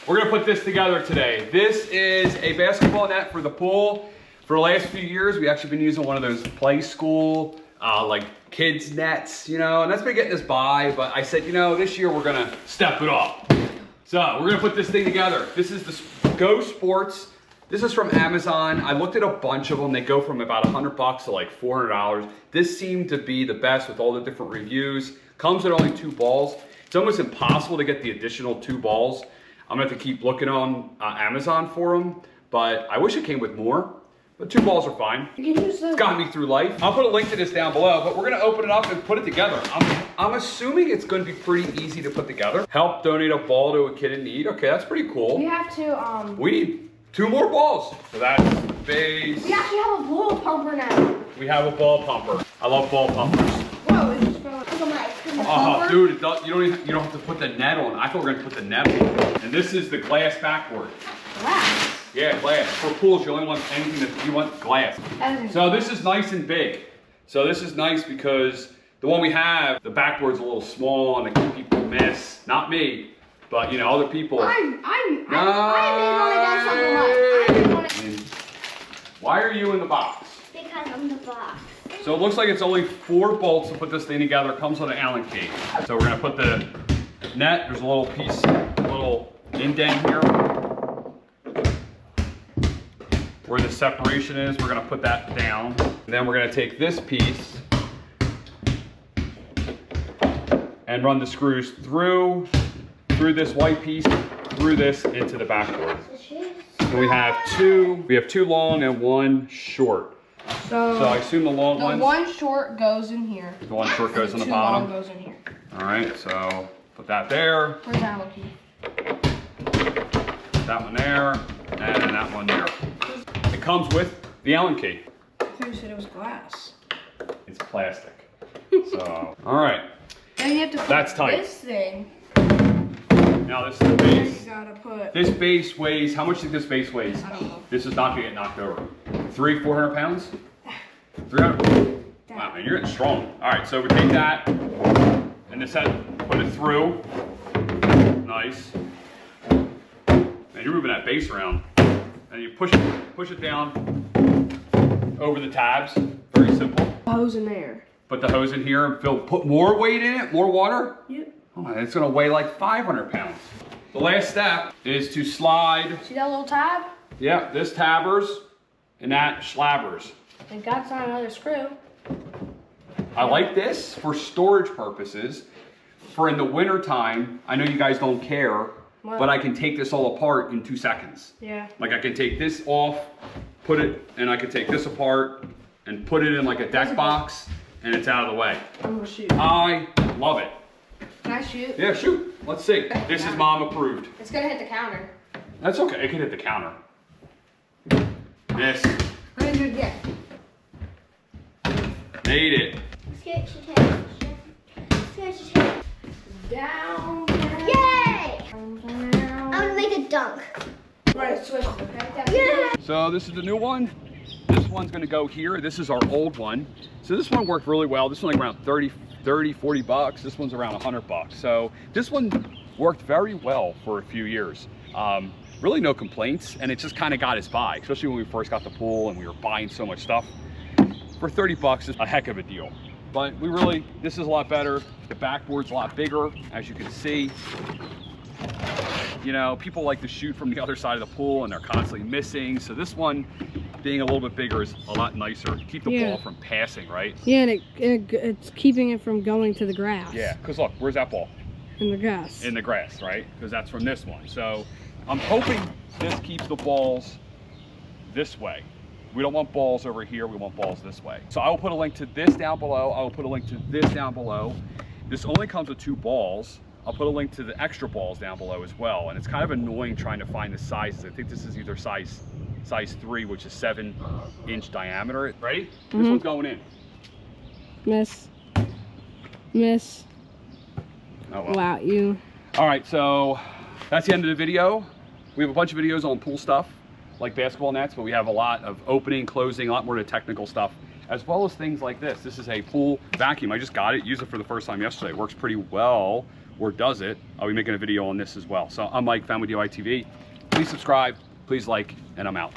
we're gonna put this together today. This is a basketball net for the pool. For the last few years, we've actually been using one of those play school, like kids nets, you know, and that's been getting us by, but I said, you know, this year we're gonna step it up. So we're gonna put this thing together. This is the GoSports. This is from Amazon. I looked at a bunch of them. They go from about $100 to like $400. This seemed to be the best with all the different reviews. Comes with only 2 balls. It's almost impossible to get the additional 2 balls. I'm gonna have to keep looking on Amazon for them, but I wish it came with more. But 2 balls are fine. You can use those. It's got me through life. I'll put a link to this down below, but we're gonna open it up and put it together. I'm assuming it's gonna be pretty easy to put together. Help donate a ball to a kid in need. Okay, that's pretty cool. We have to, We need 2 more balls. So that's the base. We actually have a ball pumper now. We have a ball pumper. I love ball pumpers. Whoa, it just fell. Look at my Oh, dude, you don't have to put the net on. I thought we were gonna put the net on. And this is the glass backboard. Glass? Yeah, glass. For pools, you only want anything that you want glass. So this is nice and big. So this is nice because the one we have, the backboard's a little small and it people miss. Not me, but you know, other people. I made one of something. Why are you in the box? Because I'm the boss. So it looks like it's only 4 bolts to put this thing together. It comes with an Allen key. So we're gonna put the net. There's a little piece, a little indent here where the separation is. We're gonna put that down. And then we're gonna take this piece and run the screws through this white piece, through this into the backboard. And we have 2 long and 1 short. So I assume the long one. The one short goes in here. The one short goes on the 2 bottom. long goes in here. All right, so put that there. Where's that one key? That one there, and then that one there. It comes with the Allen key. I thought you said it was glass. It's plastic. So, all right. Now you have to put That's tight. this thing. Now this is the base. You gotta put. This base weighs, how much do you think this base weighs? I don't know. This is not gonna get knocked over. 300-400 pounds? 300? Wow, man, you're getting strong. All right, so we take that and this head, put it through. Nice. Man, you're moving that base around. And you push it down over the tabs. Very simple. Hose in there. Put the hose in here and put more weight in it, more water. Yep. Oh, it's gonna weigh like 500 pounds. The last step is to slide. See that little tab? Yeah, this tabbers and that schlabbers. And that's not another screw. I like this for storage purposes. For in the winter time, I know you guys don't care, but I can take this all apart in 2 seconds. Yeah. Like I can take this off, put it, and I can take this apart and put it in like a deck box, and it's out of the way. I'm gonna shoot. I love it. Can I shoot? Yeah, shoot. Let's see. This is mom approved. It's gonna hit the counter. That's okay. It can hit the counter. This. Let me do it again. Made it. Scratch your tail. Scratch your tail. Down. Yay! Down. I'm gonna make a dunk. Right, switch it, okay? Yeah! So this is the new one. This one's gonna go here. This is our old one. So this one worked really well. This one like around 40 bucks. This one's around 100 bucks. So this one worked very well for a few years. Really no complaints, and it just kind of got us by, especially when we first got the pool and we were buying so much stuff. For 30 bucks is a heck of a deal. But this is a lot better. The backboard's a lot bigger, as you can see. You know, people like to shoot from the other side of the pool and they're constantly missing. So this one, being a little bit bigger, is a lot nicer. Keep the ball from passing, right? Yeah, and it's keeping it from going to the grass. Yeah, because look, where's that ball? In the grass. In the grass, right? Because that's from this one. So I'm hoping this keeps the balls this way. We don't want balls over here, we want balls this way. So I will put a link to this down below. I will put a link to this down below. This only comes with 2 balls. I'll put a link to the extra balls down below as well. And it's kind of annoying trying to find the sizes. I think this is either size 3, which is 7-inch diameter. Ready? This one's going in. Miss. Miss. Oh, well. Wow, you. All right, so that's the end of the video. We have a bunch of videos on pool stuff, like basketball nets, but we have a lot of opening, closing, a lot more to technical stuff, as well as things like this. This is a pool vacuum. I just got it, used it for the first time yesterday. It works pretty well or does it, I'll be making a video on this as well. So I'm Mike, Family DIY TV. Please subscribe, please like, and I'm out.